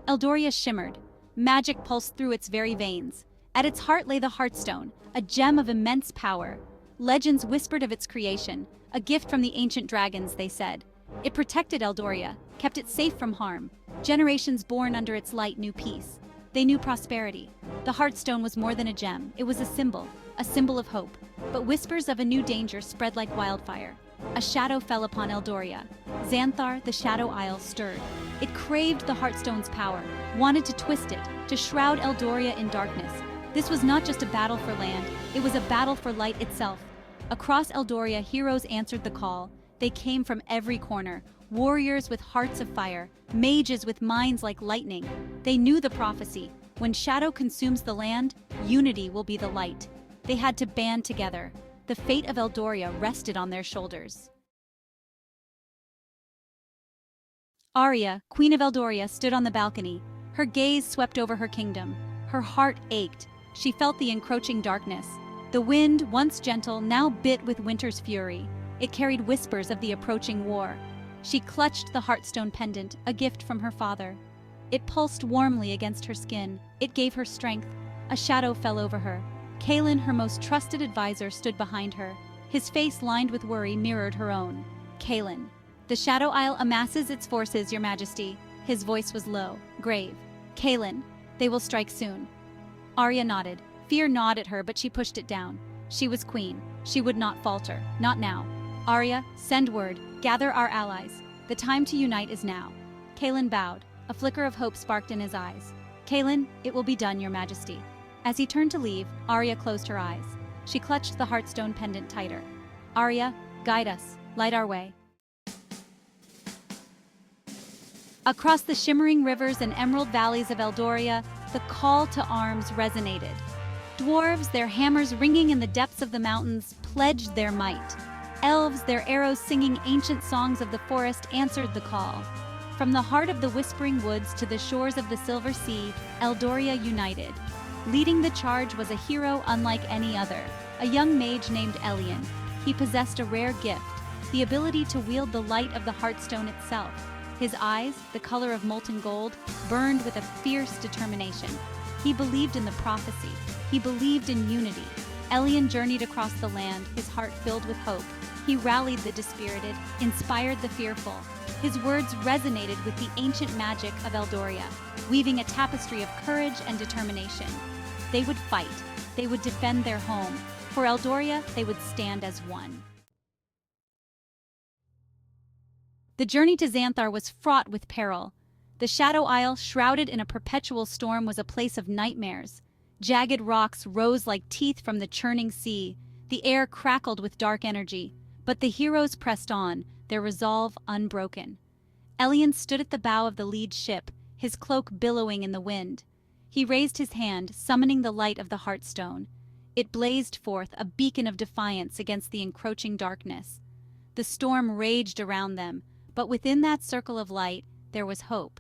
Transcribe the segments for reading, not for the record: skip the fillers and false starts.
Eldoria shimmered. Magic pulsed through its very veins. At its heart lay the Heartstone, a gem of immense power. Legends whispered of its creation, a gift from the ancient dragons, they said. It protected Eldoria, kept it safe from harm. Generations born under its light knew peace. They knew prosperity. The Heartstone was more than a gem, it was a symbol of hope. But whispers of a new danger spread like wildfire. A shadow fell upon Eldoria. Zanthar, the Shadow Isle, stirred. It craved the Heartstone's power, wanted to twist it, to shroud Eldoria in darkness. This was not just a battle for land, it was a battle for light itself. Across Eldoria, heroes answered the call. They came from every corner, warriors with hearts of fire, mages with minds like lightning. They knew the prophecy. When shadow consumes the land, unity will be the light. They had to band together. The fate of Eldoria rested on their shoulders. Arya, Queen of Eldoria, stood on the balcony. Her gaze swept over her kingdom. Her heart ached. She felt the encroaching darkness. The wind, once gentle, now bit with winter's fury. It carried whispers of the approaching war. She clutched the Heartstone pendant, a gift from her father. It pulsed warmly against her skin. It gave her strength. A shadow fell over her. Kael, her most trusted advisor, stood behind her. His face, lined with worry, mirrored her own. Kael, the Shadow Isle amasses its forces, Your Majesty. His voice was low, grave. Kael, they will strike soon. Arya nodded. Fear gnawed at her, but she pushed it down. She was queen. She would not falter. Not now. Arya, send word. Gather our allies. The time to unite is now. Kael bowed. A flicker of hope sparked in his eyes. Kael, it will be done, Your Majesty. As he turned to leave, Arya closed her eyes. She clutched the Heartstone pendant tighter. Arya, guide us. Light our way. Across the shimmering rivers and emerald valleys of Eldoria, the call to arms resonated. Dwarves, their hammers ringing in the depths of the mountains, pledged their might. Elves, their arrows singing ancient songs of the forest, answered the call. From the heart of the whispering woods to the shores of the Silver Sea, Eldoria united. Leading the charge was a hero unlike any other, a young mage named Elian. He possessed a rare gift, the ability to wield the light of the Heartstone itself. His eyes, the color of molten gold, burned with a fierce determination. He believed in the prophecy. He believed in unity. Elian journeyed across the land, his heart filled with hope. He rallied the dispirited, inspired the fearful. His words resonated with the ancient magic of Eldoria, weaving a tapestry of courage and determination. They would fight. They would defend their home. For Eldoria, they would stand as one. The journey to Zanthar was fraught with peril. The Shadow Isle, shrouded in a perpetual storm, was a place of nightmares. Jagged rocks rose like teeth from the churning sea. The air crackled with dark energy. But the heroes pressed on, their resolve unbroken. Elian stood at the bow of the lead ship, his cloak billowing in the wind. He raised his hand, summoning the light of the Heartstone. It blazed forth, a beacon of defiance against the encroaching darkness. The storm raged around them, but within that circle of light, there was hope.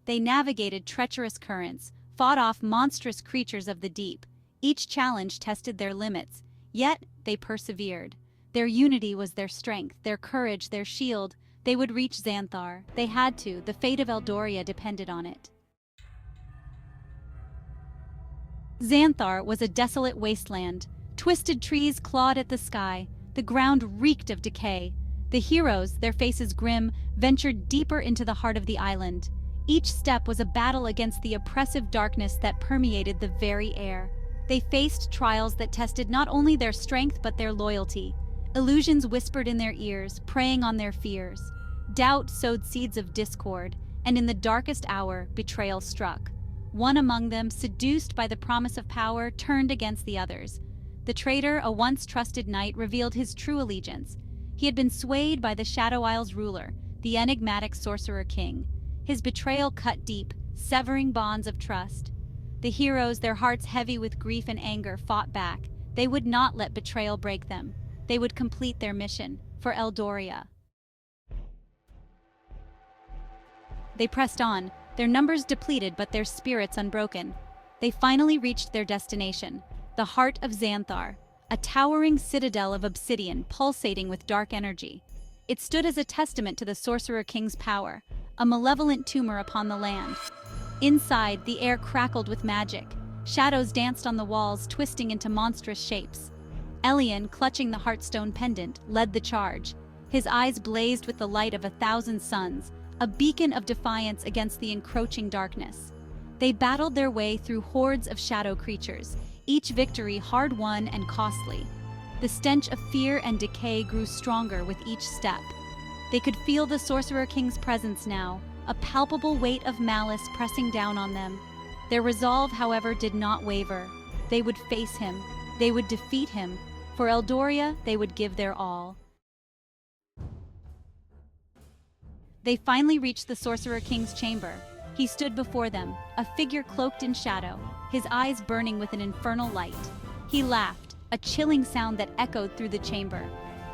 They navigated treacherous currents, fought off monstrous creatures of the deep. Each challenge tested their limits, yet they persevered. Their unity was their strength, their courage, their shield. They would reach Zanthar. They had to. The fate of Eldoria depended on it. Zanthar was a desolate wasteland. Twisted trees clawed at the sky. The ground reeked of decay. The heroes, their faces grim, ventured deeper into the heart of the island. Each step was a battle against the oppressive darkness that permeated the very air. They faced trials that tested not only their strength but their loyalty. Illusions whispered in their ears, preying on their fears. Doubt sowed seeds of discord, and in the darkest hour, betrayal struck. One among them, seduced by the promise of power, turned against the others. The traitor, a once trusted knight, revealed his true allegiance. He had been swayed by the Shadow Isle's ruler, the enigmatic Sorcerer King. His betrayal cut deep, severing bonds of trust. The heroes, their hearts heavy with grief and anger, fought back. They would not let betrayal break them. They would complete their mission for Eldoria. They pressed on, their numbers depleted but their spirits unbroken. They finally reached their destination, the heart of Zanthar, a towering citadel of obsidian pulsating with dark energy. It stood as a testament to the Sorcerer King's power, a malevolent tumor upon the land. Inside, the air crackled with magic. Shadows danced on the walls, twisting into monstrous shapes. Elian, clutching the Heartstone pendant, led the charge. His eyes blazed with the light of 1,000 suns, a beacon of defiance against the encroaching darkness. They battled their way through hordes of shadow creatures, each victory hard-won and costly. The stench of fear and decay grew stronger with each step. They could feel the Sorcerer King's presence now, a palpable weight of malice pressing down on them. Their resolve, however, did not waver. They would face him. They would defeat him. For Eldoria, they would give their all. They finally reached the Sorcerer King's chamber. He stood before them, a figure cloaked in shadow, his eyes burning with an infernal light. He laughed, a chilling sound that echoed through the chamber.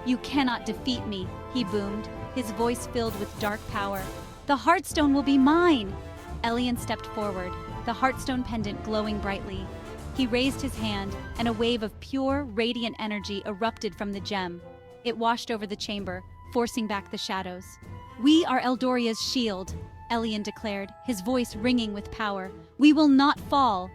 "You cannot defeat me," he boomed, his voice filled with dark power. "The Heartstone will be mine!" Elian stepped forward, the Heartstone pendant glowing brightly. He raised his hand, and a wave of pure, radiant energy erupted from the gem. It washed over the chamber, forcing back the shadows. "We are Eldoria's shield," Elian declared, his voice ringing with power. "We will not fall!"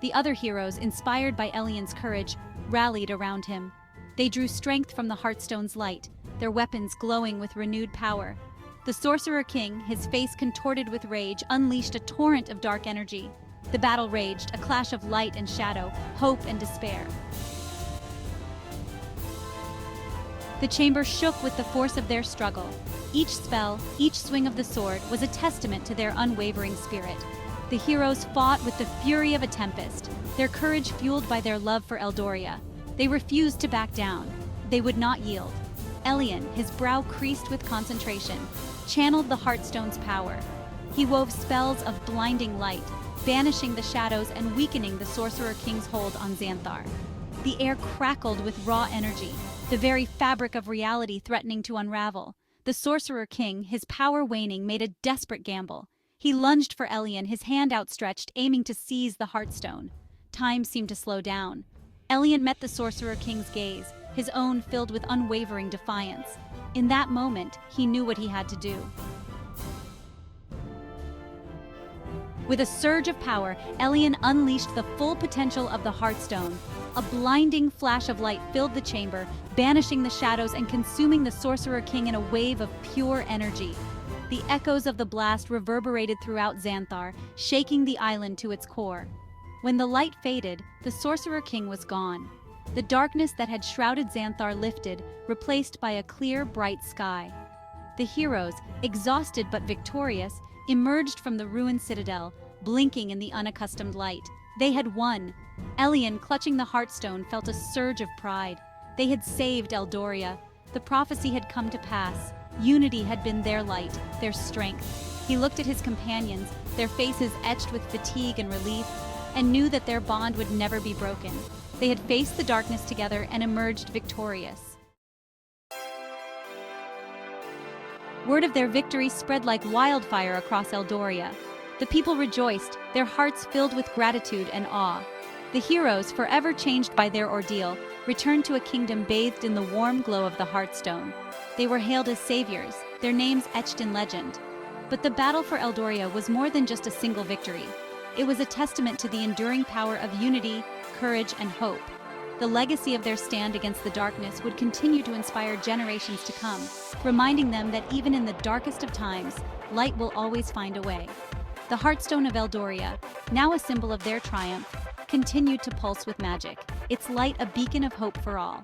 The other heroes, inspired by Elian's courage, rallied around him. They drew strength from the Heartstone's light, their weapons glowing with renewed power. The Sorcerer King, his face contorted with rage, unleashed a torrent of dark energy. The battle raged, a clash of light and shadow, hope and despair. The chamber shook with the force of their struggle. Each spell, each swing of the sword was a testament to their unwavering spirit. The heroes fought with the fury of a tempest, their courage fueled by their love for Eldoria. They refused to back down. They would not yield. Elian, his brow creased with concentration, channeled the Heartstone's power. He wove spells of blinding light, banishing the shadows and weakening the Sorcerer King's hold on Zanthar. The air crackled with raw energy, the very fabric of reality threatening to unravel. The Sorcerer King, his power waning, made a desperate gamble. He lunged for Elian, his hand outstretched, aiming to seize the Heartstone. Time seemed to slow down. Elian met the Sorcerer King's gaze, his own filled with unwavering defiance. In that moment, he knew what he had to do. With a surge of power, Elian unleashed the full potential of the Heartstone. A blinding flash of light filled the chamber, banishing the shadows and consuming the Sorcerer King in a wave of pure energy. The echoes of the blast reverberated throughout Zanthar, shaking the island to its core. When the light faded, the Sorcerer King was gone. The darkness that had shrouded Zanthar lifted, replaced by a clear, bright sky. The heroes, exhausted but victorious, emerged from the ruined citadel, blinking in the unaccustomed light. They had won. Elian, clutching the Heartstone, felt a surge of pride. They had saved Eldoria. The prophecy had come to pass. Unity had been their light, their strength. He looked at his companions, their faces etched with fatigue and relief, and knew that their bond would never be broken. They had faced the darkness together and emerged victorious. Word of their victory spread like wildfire across Eldoria. The people rejoiced, their hearts filled with gratitude and awe. The heroes, forever changed by their ordeal, returned to a kingdom bathed in the warm glow of the Heartstone. They were hailed as saviors, their names etched in legend. But the battle for Eldoria was more than just a single victory. It was a testament to the enduring power of unity, courage, and hope. The legacy of their stand against the darkness would continue to inspire generations to come, reminding them that even in the darkest of times, light will always find a way. The Heartstone of Eldoria, now a symbol of their triumph, continued to pulse with magic, its light a beacon of hope for all.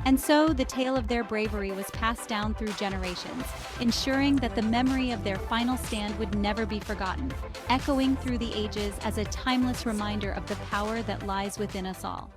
And so the tale of their bravery was passed down through generations, ensuring that the memory of their final stand would never be forgotten, echoing through the ages as a timeless reminder of the power that lies within us all.